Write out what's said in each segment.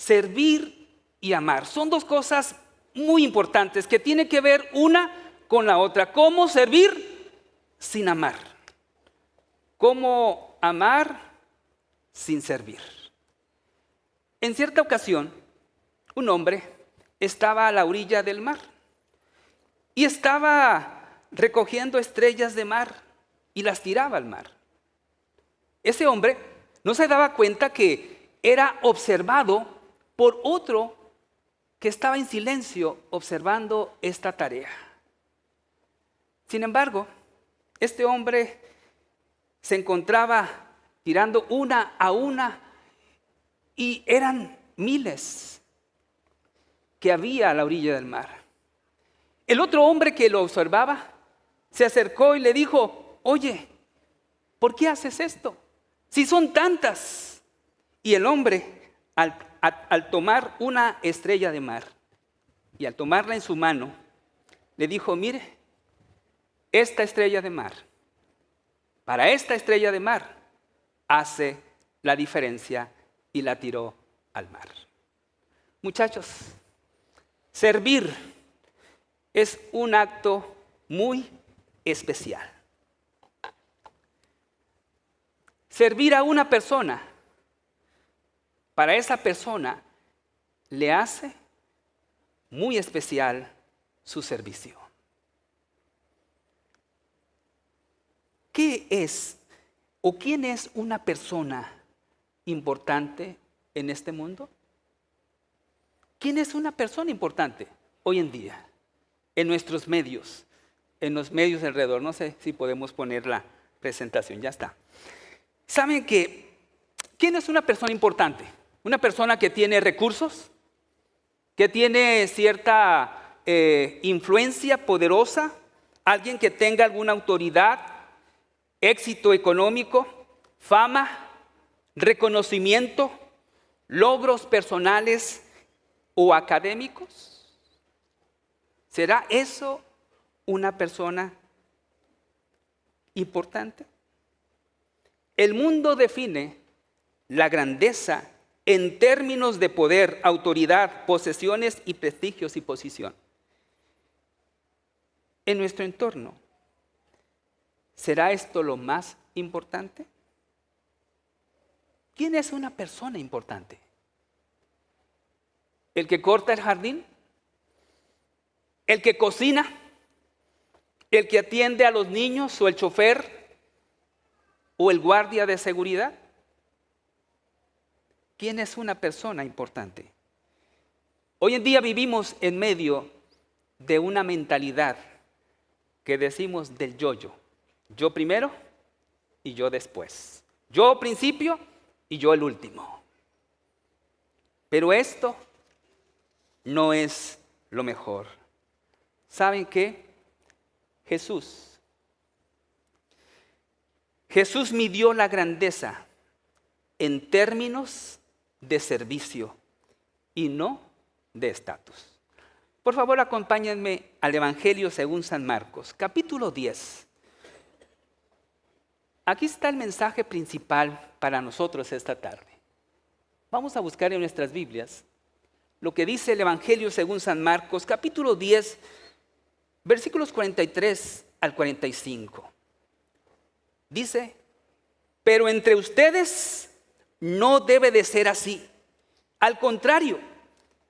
Servir y amar. Son dos cosas muy importantes que tienen que ver una con la otra. ¿Cómo servir sin amar? ¿Cómo amar sin servir? En cierta ocasión, un hombre estaba a la orilla del mar y estaba recogiendo estrellas de mar y las tiraba al mar. Ese hombre no se daba cuenta que era observado por otro que estaba en silencio observando esta tarea. Sin embargo, este hombre se encontraba tirando una a una y eran miles que había a la orilla del mar. El otro hombre que lo observaba se acercó y le dijo: oye, ¿por qué haces esto? Si son tantas. Y el hombre, al tomar una estrella de mar y al tomarla en su mano, le dijo: mire, esta estrella de mar, para esta estrella de mar, hace la diferencia, y la tiró al mar. Muchachos, servir es un acto muy especial. Servir a una persona, para esa persona le hace muy especial su servicio. ¿Qué es o quién es una persona importante en este mundo? ¿Quién es una persona importante hoy en día en nuestros medios, en los medios alrededor? No sé si podemos poner la presentación, ya está. ¿Saben quién es una persona importante? Una persona que tiene recursos, que tiene cierta influencia poderosa, alguien que tenga alguna autoridad, éxito económico, fama, reconocimiento, logros personales o académicos. ¿Será eso una persona importante? El mundo define la grandeza en términos de poder, autoridad, posesiones y prestigios y posición. En nuestro entorno, ¿será esto lo más importante? ¿Quién es una persona importante? ¿El que corta el jardín? ¿El que cocina? ¿El que atiende a los niños o el chofer o el guardia de seguridad? ¿Quién es una persona importante? Hoy en día vivimos en medio de una mentalidad que decimos del yo-yo. Yo primero y yo después. Yo principio y yo el último. Pero esto no es lo mejor. ¿Saben qué? Jesús midió la grandeza en términos de servicio y no de estatus. Por favor, acompáñenme al Evangelio según San Marcos, capítulo 10. Aquí está el mensaje principal para nosotros esta tarde. Vamos a buscar en nuestras Biblias lo que dice el Evangelio según San Marcos, capítulo 10, versículos 43 al 45. Dice: pero entre ustedes no debe de ser así. Al contrario,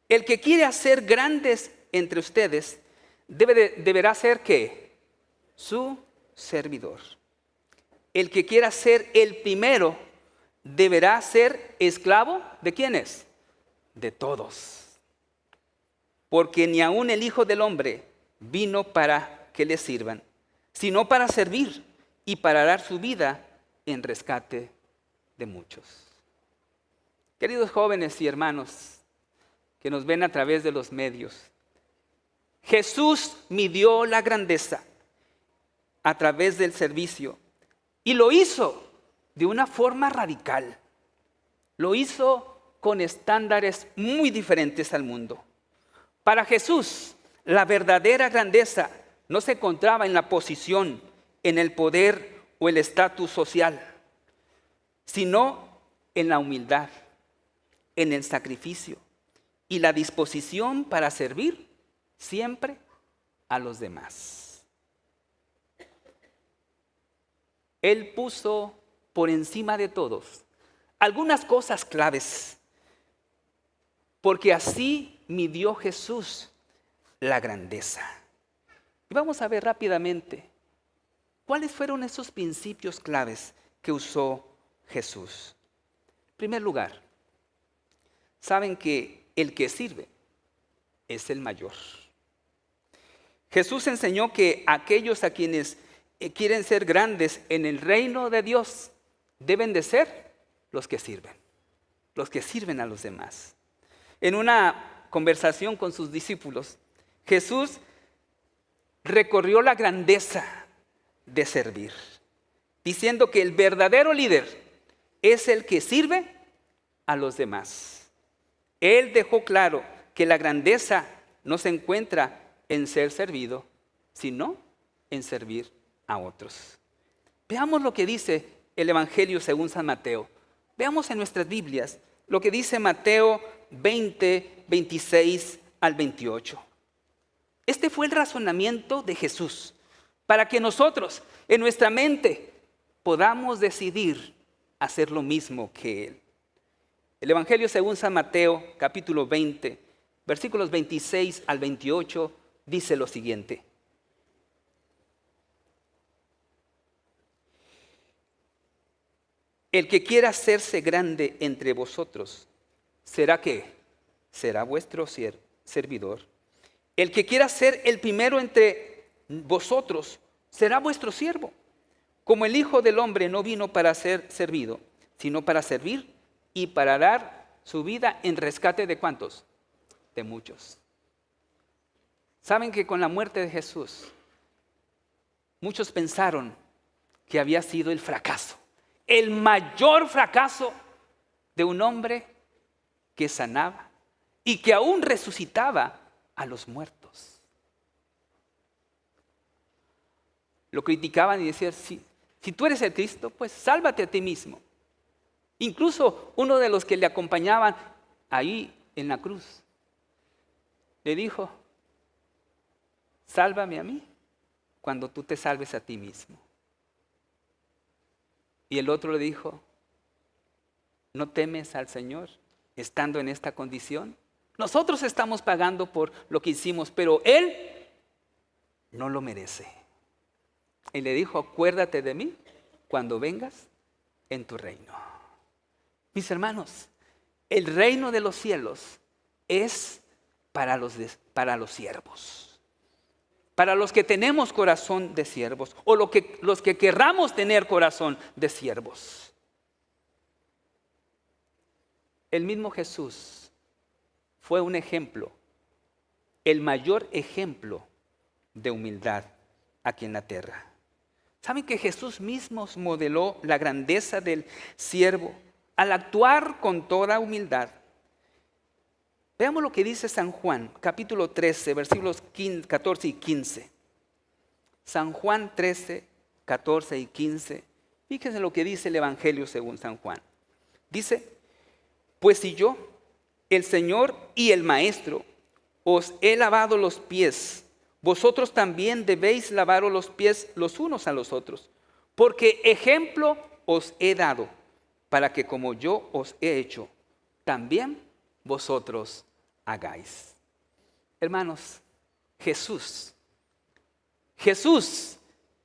el que quiere hacer grandes entre ustedes deberá ser ¿qué? Su servidor. El que quiera ser el primero deberá ser esclavo ¿de quiénes? De todos. Porque ni aun el Hijo del Hombre vino para que le sirvan, sino para servir y para dar su vida en rescate de muchos. Queridos jóvenes y hermanos que nos ven a través de los medios, Jesús midió la grandeza a través del servicio y lo hizo de una forma radical. Lo hizo con estándares muy diferentes al mundo. Para Jesús, la verdadera grandeza no se encontraba en la posición, en el poder o el estatus social, sino en la humildad, en el sacrificio y la disposición para servir siempre a los demás. Él puso por encima de todos algunas cosas claves, porque así midió Jesús la grandeza. Y vamos a ver rápidamente cuáles fueron esos principios claves que usó Jesús. En primer lugar, saben que el que sirve es el mayor. Jesús enseñó que aquellos a quienes quieren ser grandes en el reino de Dios deben de ser los que sirven a los demás. En una conversación con sus discípulos, Jesús recorrió la grandeza de servir, diciendo que el verdadero líder es el que sirve a los demás. Él dejó claro que la grandeza no se encuentra en ser servido, sino en servir a otros. Veamos lo que dice el Evangelio según San Mateo. Veamos en nuestras Biblias lo que dice Mateo 20, 26 al 28. Este fue el razonamiento de Jesús para que nosotros en nuestra mente podamos decidir hacer lo mismo que Él. El Evangelio según San Mateo, capítulo 20, versículos 26 al 28, dice lo siguiente. El que quiera hacerse grande entre vosotros, ¿será qué? Será vuestro servidor. El que quiera ser el primero entre vosotros, será vuestro siervo. Como el Hijo del Hombre no vino para ser servido, sino para servir y para dar su vida en rescate de ¿cuántos? De muchos. Saben que con la muerte de Jesús, muchos pensaron que había sido el fracaso, el mayor fracaso de un hombre que sanaba y que aún resucitaba a los muertos. Lo criticaban y decían, si tú eres el Cristo, pues sálvate a ti mismo. Incluso uno de los que le acompañaban ahí en la cruz le dijo, sálvame a mí cuando tú te salves a ti mismo. Y el otro le dijo, ¿no temes al Señor estando en esta condición? Nosotros estamos pagando por lo que hicimos, pero Él no lo merece. Y le dijo, acuérdate de mí cuando vengas en tu reino. Mis hermanos, el reino de los cielos es para los siervos, para los que tenemos corazón de siervos o los que querramos tener corazón de siervos. El mismo Jesús fue un ejemplo, el mayor ejemplo de humildad aquí en la tierra. ¿Saben que Jesús mismo modeló la grandeza del siervo al actuar con toda humildad? Veamos lo que dice San Juan, capítulo 13, versículos 14 y 15. San Juan 13, 14 y 15. Fíjense lo que dice el Evangelio según San Juan. Dice, pues si yo, el Señor y el Maestro, os he lavado los pies, vosotros también debéis lavaros los pies los unos a los otros, porque ejemplo os he dado, para que como yo os he hecho, también vosotros hagáis. Hermanos, Jesús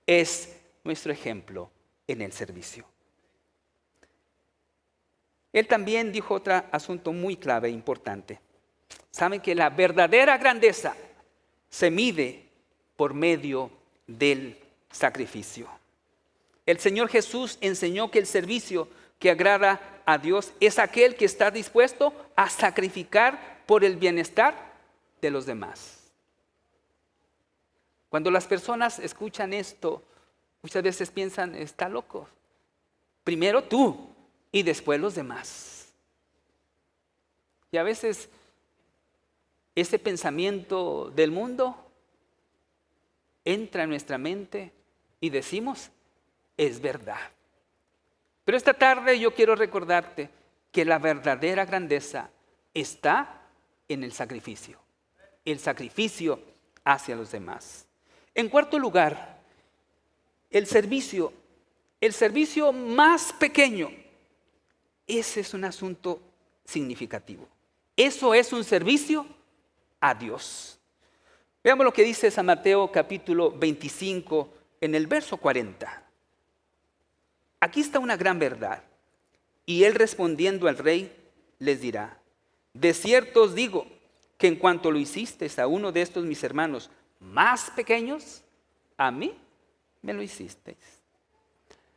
es nuestro ejemplo en el servicio. Él también dijo otro asunto muy clave e importante. Saben que la verdadera grandeza se mide por medio del sacrificio. El Señor Jesús enseñó que el servicio que agrada a Dios es aquel que está dispuesto a sacrificar por el bienestar de los demás. Cuando las personas escuchan esto, muchas veces piensan, está loco. Primero tú y después los demás. Y a veces ese pensamiento del mundo entra en nuestra mente y decimos, es verdad. Pero esta tarde yo quiero recordarte que la verdadera grandeza está en el sacrificio hacia los demás. En cuarto lugar, el servicio más pequeño. Ese es un asunto significativo. Eso es un servicio a Dios. Veamos lo que dice San Mateo capítulo 25 en el verso 40. Aquí está una gran verdad. Y él respondiendo al rey les dirá: de cierto os digo que en cuanto lo hicisteis a uno de estos mis hermanos más pequeños, a mí me lo hicisteis.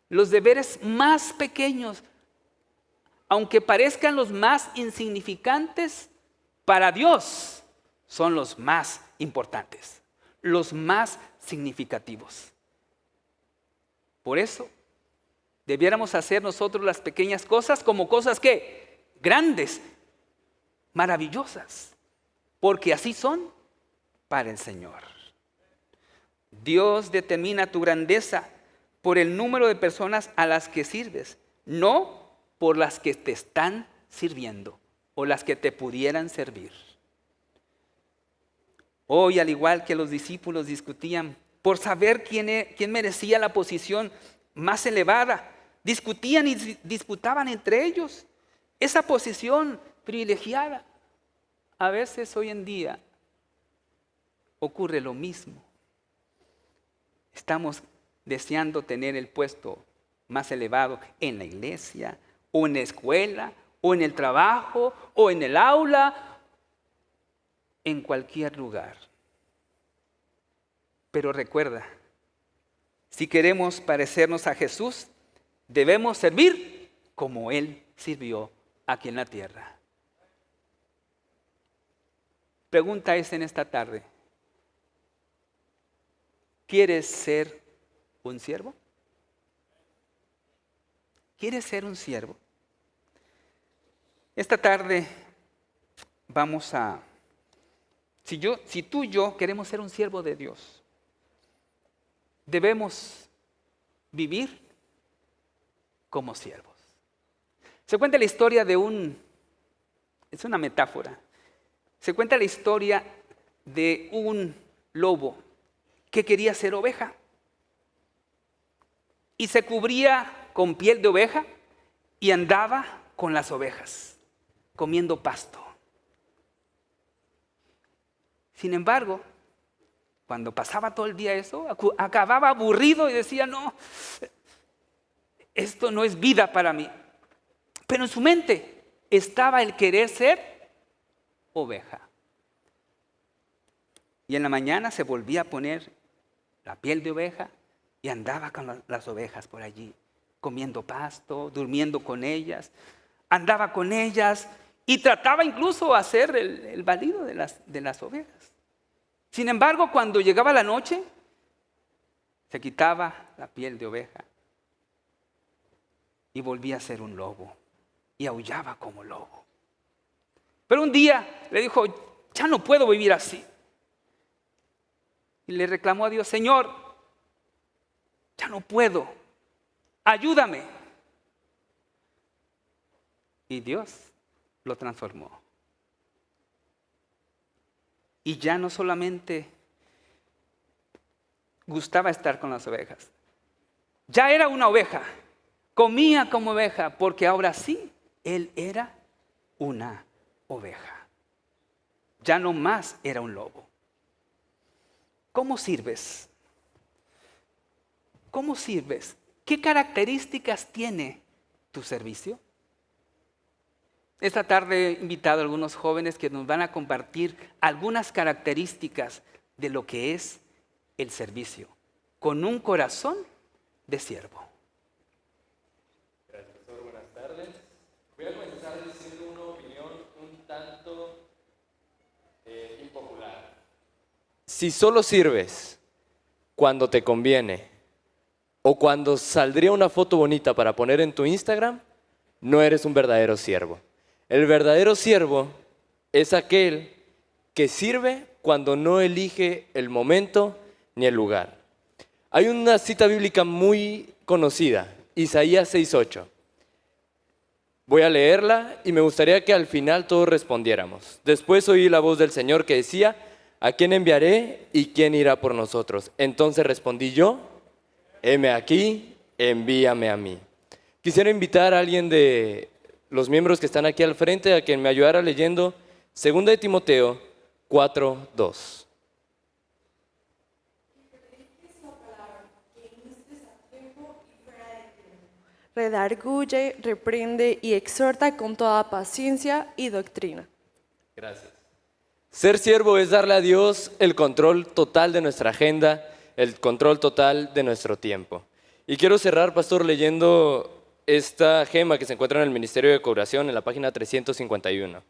Los deberes más pequeños, aunque parezcan los más insignificantes, para Dios son los más importantes, los más significativos. Por eso, debiéramos hacer nosotros las pequeñas cosas como cosas que grandes, maravillosas, porque así son para el Señor. Dios determina tu grandeza por el número de personas a las que sirves, no por las que te están sirviendo o las que te pudieran servir. Hoy, al igual que los discípulos discutían por saber quién merecía la posición más elevada, discutían y disputaban entre ellos esa posición privilegiada. A veces hoy en día ocurre lo mismo. Estamos deseando tener el puesto más elevado en la iglesia, o en la escuela, o en el trabajo, o en el aula, en cualquier lugar. Pero recuerda, si queremos parecernos a Jesús, debemos servir como Él sirvió aquí en la tierra. Pregunta es en esta tarde: ¿quieres ser un siervo? ¿Quieres ser un siervo? Esta tarde vamos a... Si tú y yo queremos ser un siervo de Dios, debemos vivir como siervos. Se cuenta la historia es una metáfora. Se cuenta la historia de un lobo que quería ser oveja y se cubría con piel de oveja y andaba con las ovejas, comiendo pasto. Sin embargo, cuando pasaba todo el día eso, acababa aburrido y decía: no, esto no es vida para mí. Pero en su mente estaba el querer ser oveja. Y en la mañana se volvía a poner la piel de oveja y andaba con las ovejas por allí, comiendo pasto, durmiendo con ellas, andaba con ellas y trataba incluso hacer el balido de las ovejas. Sin embargo, cuando llegaba la noche, se quitaba la piel de oveja y volvía a ser un lobo y aullaba como lobo. Pero un día le dijo: ya no puedo vivir así. Y le reclamó a Dios: Señor, ya no puedo, ayúdame. Y Dios lo transformó. Y ya no solamente gustaba estar con las ovejas, ya era una oveja, comía como oveja, porque ahora sí, él era una oveja. Ya no más era un lobo. ¿Cómo sirves? ¿Cómo sirves? ¿Qué características tiene tu servicio? Esta tarde he invitado a algunos jóvenes que nos van a compartir algunas características de lo que es el servicio, con un corazón de siervo. Gracias, profesor. Buenas tardes. Voy a comenzar diciendo una opinión un tanto impopular. Si solo sirves cuando te conviene o cuando saldría una foto bonita para poner en tu Instagram, no eres un verdadero siervo. El verdadero siervo es aquel que sirve cuando no elige el momento ni el lugar. Hay una cita bíblica muy conocida, Isaías 6:8. Voy a leerla y me gustaría que al final todos respondiéramos. Después oí la voz del Señor que decía, ¿a quién enviaré y quién irá por nosotros? Entonces respondí yo, heme aquí, envíame a mí. Quisiera invitar a alguien de los miembros que están aquí al frente a quien me ayudara leyendo 2 de Timoteo 4:2. Redarguye, reprende y exhorta con toda paciencia y doctrina. Gracias. Ser siervo es darle a Dios el control total de nuestra agenda, el control total de nuestro tiempo. Y quiero cerrar, pastor, leyendo esta gema que se encuentra en el Ministerio de Cooperación en la página 351.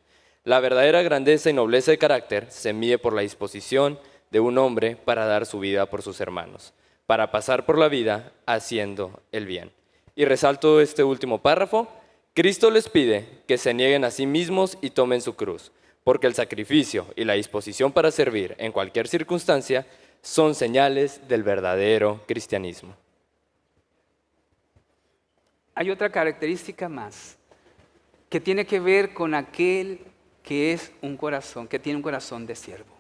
La verdadera grandeza y nobleza de carácter se mide por la disposición de un hombre para dar su vida por sus hermanos, para pasar por la vida haciendo el bien. Y resalto este último párrafo. Cristo les pide que se nieguen a sí mismos y tomen su cruz, porque el sacrificio y la disposición para servir en cualquier circunstancia son señales del verdadero cristianismo. Hay otra característica más que tiene que ver con aquel que es un corazón, que tiene un corazón de siervo.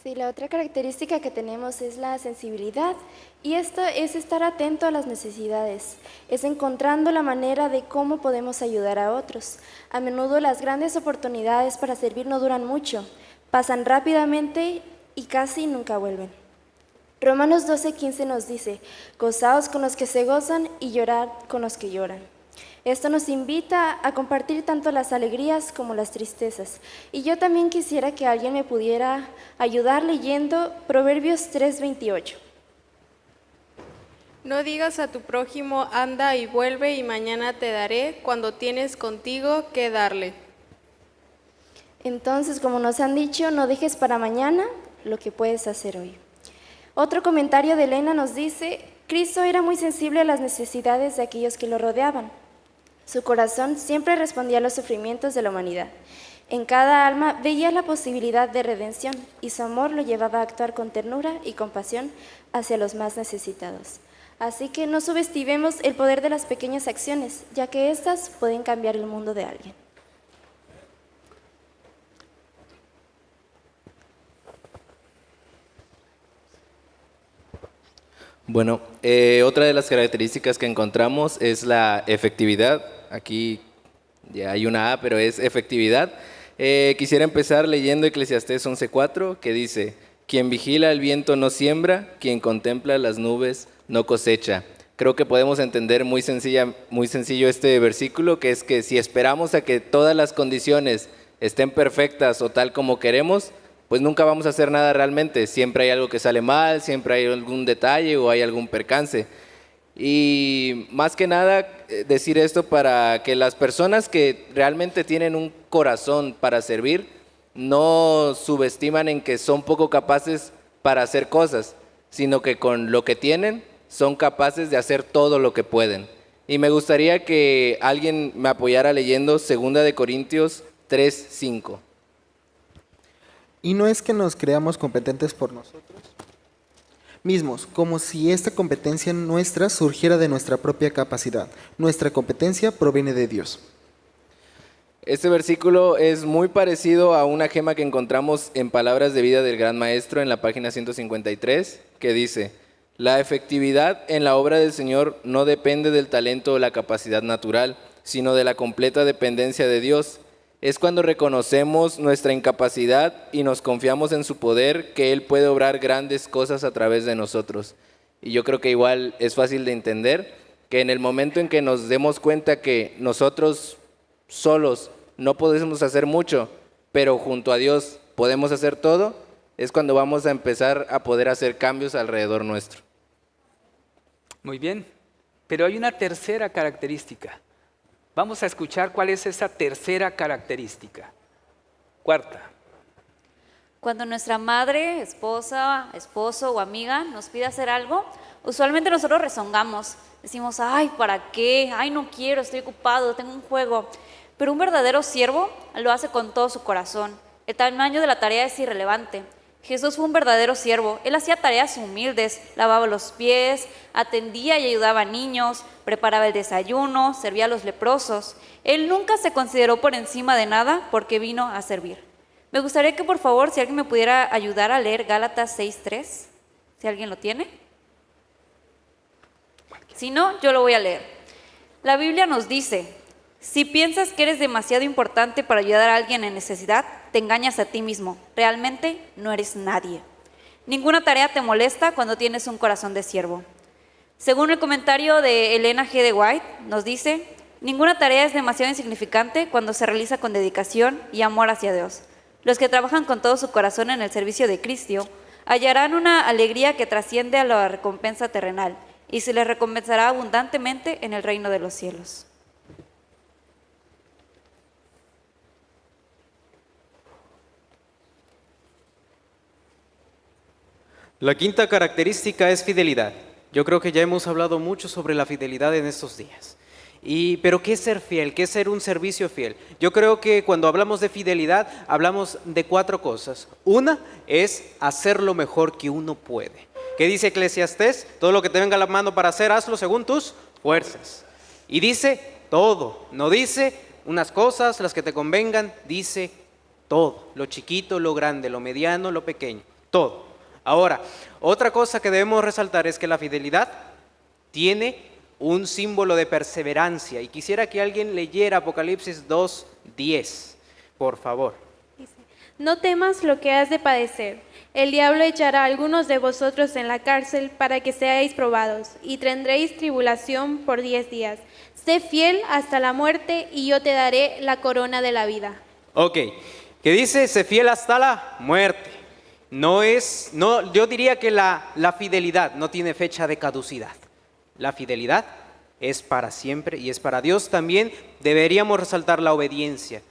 Sí, la otra característica que tenemos es la sensibilidad, y esto es estar atento a las necesidades, es encontrando la manera de cómo podemos ayudar a otros. A menudo las grandes oportunidades para servir no duran mucho, pasan rápidamente y casi nunca vuelven. Romanos 12:15 nos dice, gozaos con los que se gozan y llorad con los que lloran. Esto nos invita a compartir tanto las alegrías como las tristezas. Y yo también quisiera que alguien me pudiera ayudar leyendo Proverbios 3:28. No digas a tu prójimo, anda y vuelve y mañana te daré, cuando tienes contigo que darle. Entonces, como nos han dicho, no dejes para mañana lo que puedes hacer hoy. Otro comentario de Elena nos dice, Cristo era muy sensible a las necesidades de aquellos que lo rodeaban. Su corazón siempre respondía a los sufrimientos de la humanidad. En cada alma veía la posibilidad de redención y su amor lo llevaba a actuar con ternura y compasión hacia los más necesitados. Así que no subestimemos el poder de las pequeñas acciones, ya que éstas pueden cambiar el mundo de alguien. Bueno, otra de las características que encontramos es la efectividad. Aquí ya hay una A, pero es efectividad. Quisiera empezar leyendo Eclesiastés 11:4, que dice, quien vigila el viento no siembra, quien contempla las nubes no cosecha. Creo que podemos entender muy sencillo este versículo, que es que si esperamos a que todas las condiciones estén perfectas o tal como queremos, pues nunca vamos a hacer nada realmente. Siempre hay algo que sale mal, siempre hay algún detalle o hay algún percance. Y más que nada decir esto para que las personas que realmente tienen un corazón para servir no subestiman en que son poco capaces para hacer cosas, sino que con lo que tienen son capaces de hacer todo lo que pueden. Y me gustaría que alguien me apoyara leyendo 2 de Corintios 3:5. Y no es que nos creamos competentes por nosotros mismos, como si esta competencia nuestra surgiera de nuestra propia capacidad. Nuestra competencia proviene de Dios. Este versículo es muy parecido a una gema que encontramos en Palabras de Vida del Gran Maestro en la página 153, que dice, la efectividad en la obra del Señor no depende del talento o la capacidad natural, sino de la completa dependencia de Dios. Es cuando reconocemos nuestra incapacidad y nos confiamos en su poder que Él puede obrar grandes cosas a través de nosotros. Y yo creo que igual es fácil de entender que en el momento en que nos demos cuenta que nosotros solos no podemos hacer mucho, pero junto a Dios podemos hacer todo, es cuando vamos a empezar a poder hacer cambios alrededor nuestro. Muy bien, pero hay una tercera característica. Vamos a escuchar cuál es esa tercera característica. Cuarta. Cuando nuestra madre, esposa, esposo o amiga nos pide hacer algo, usualmente nosotros rezongamos. Decimos, ay, ¿para qué? Ay, no quiero, estoy ocupado, tengo un juego. Pero un verdadero siervo lo hace con todo su corazón. El tamaño de la tarea es irrelevante. Jesús fue un verdadero siervo. Él hacía tareas humildes, lavaba los pies, atendía y ayudaba a niños, preparaba el desayuno, servía a los leprosos. Él nunca se consideró por encima de nada porque vino a servir. Me gustaría que por favor, si alguien me pudiera ayudar a leer Gálatas 6:3, si alguien lo tiene. Si no, yo lo voy a leer. La Biblia nos dice: si piensas que eres demasiado importante para ayudar a alguien en necesidad, te engañas a ti mismo. Realmente no eres nadie. Ninguna tarea te molesta cuando tienes un corazón de siervo. Según el comentario de Elena G. de White, nos dice: ninguna tarea es demasiado insignificante cuando se realiza con dedicación y amor hacia Dios. Los que trabajan con todo su corazón en el servicio de Cristo hallarán una alegría que trasciende a la recompensa terrenal y se les recompensará abundantemente en el reino de los cielos. La quinta característica es fidelidad. Yo creo que ya hemos hablado mucho sobre la fidelidad en estos días. Pero ¿qué es ser fiel? ¿Qué es ser un servicio fiel? Yo creo que cuando hablamos de fidelidad, hablamos de 4 cosas. Una es hacer lo mejor que uno puede. ¿Qué dice Eclesiastés? Todo lo que te venga a la mano para hacer, hazlo según tus fuerzas. Y dice todo, no dice unas cosas, las que te convengan, dice todo. Lo chiquito, lo grande, lo mediano, lo pequeño, todo. Ahora, otra cosa que debemos resaltar es que la fidelidad tiene un símbolo de perseverancia. Y quisiera que alguien leyera Apocalipsis 2:10, por favor. No temas lo que has de padecer. El diablo echará a algunos de vosotros en la cárcel para que seáis probados, y tendréis tribulación por 10 días. Sé fiel hasta la muerte, y yo te daré la corona de la vida. Ok, que dice, sé fiel hasta la muerte. Yo diría que la fidelidad no tiene fecha de caducidad. La fidelidad es para siempre y es para Dios. También deberíamos resaltar la obediencia.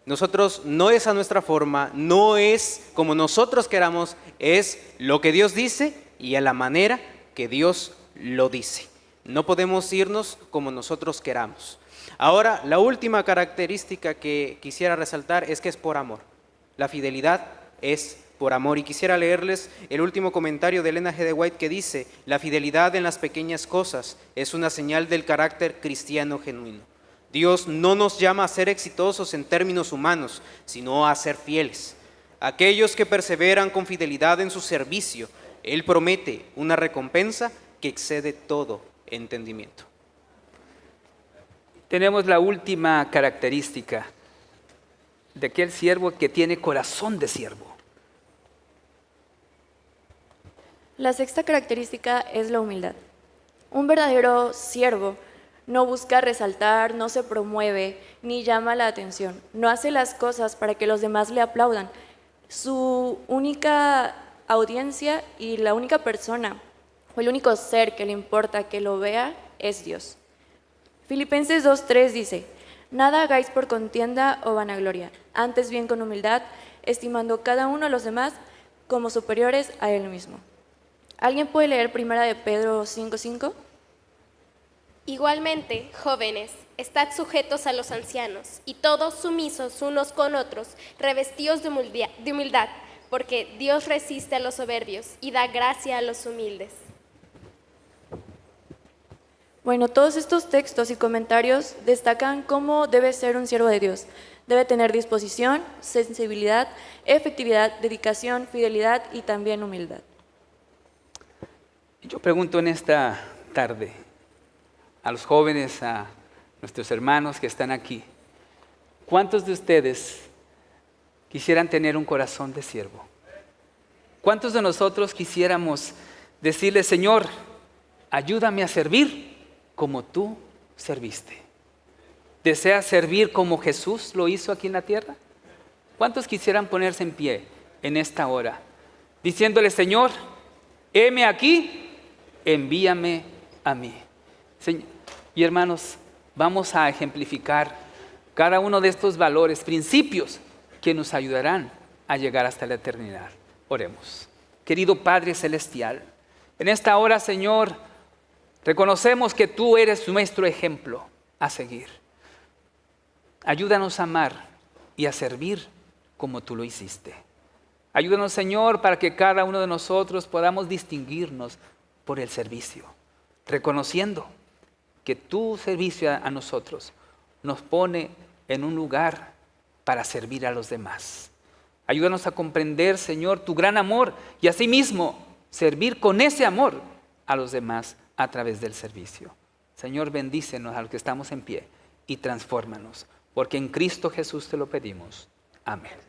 Nosotros no es a nuestra forma, no es como nosotros queramos, es lo que Dios dice y a la manera que Dios lo dice. No podemos irnos como nosotros queramos. Ahora, la última característica que quisiera resaltar es que es por amor. La fidelidad es por amor. Y quisiera leerles el último comentario de Elena G. de White que dice: la fidelidad en las pequeñas cosas es una señal del carácter cristiano genuino. Dios no nos llama a ser exitosos en términos humanos, sino a ser fieles. Aquellos que perseveran con fidelidad en su servicio, Él promete una recompensa que excede todo entendimiento. Tenemos la última característica de aquel siervo que tiene corazón de siervo. La sexta característica es la humildad. Un verdadero siervo no busca resaltar, no se promueve, ni llama la atención. No hace las cosas para que los demás le aplaudan. Su única audiencia y la única persona o el único ser que le importa que lo vea es Dios. Filipenses 2:3 dice: nada hagáis por contienda o vanagloria, antes bien con humildad, estimando cada uno a los demás como superiores a él mismo. ¿Alguien puede leer 1 de Pedro 5:5? Igualmente, jóvenes, estad sujetos a los ancianos, y todos sumisos unos con otros, revestidos de humildad, porque Dios resiste a los soberbios y da gracia a los humildes. Bueno, todos estos textos y comentarios destacan cómo debe ser un siervo de Dios. Debe tener disposición, sensibilidad, efectividad, dedicación, fidelidad y también humildad. Yo pregunto en esta tarde a los jóvenes, a nuestros hermanos que están aquí, ¿cuántos de ustedes quisieran tener un corazón de siervo? ¿Cuántos de nosotros quisiéramos decirle: Señor, ayúdame a servir como tú serviste? ¿Deseas servir como Jesús lo hizo aquí en la tierra? ¿Cuántos quisieran ponerse en pie en esta hora, diciéndole: Señor, heme aquí, envíame a mí? Señor, y hermanos, vamos a ejemplificar cada uno de estos valores, principios que nos ayudarán a llegar hasta la eternidad. Oremos. Querido Padre Celestial, en esta hora, Señor, reconocemos que tú eres nuestro ejemplo a seguir. Ayúdanos a amar y a servir como tú lo hiciste. Ayúdanos, Señor, para que cada uno de nosotros podamos distinguirnos por el servicio, reconociendo que tu servicio a nosotros nos pone en un lugar para servir a los demás. Ayúdanos a comprender, Señor, tu gran amor y asimismo servir con ese amor a los demás a través del servicio. Señor, bendícenos a los que estamos en pie y transfórmanos, porque en Cristo Jesús te lo pedimos. Amén.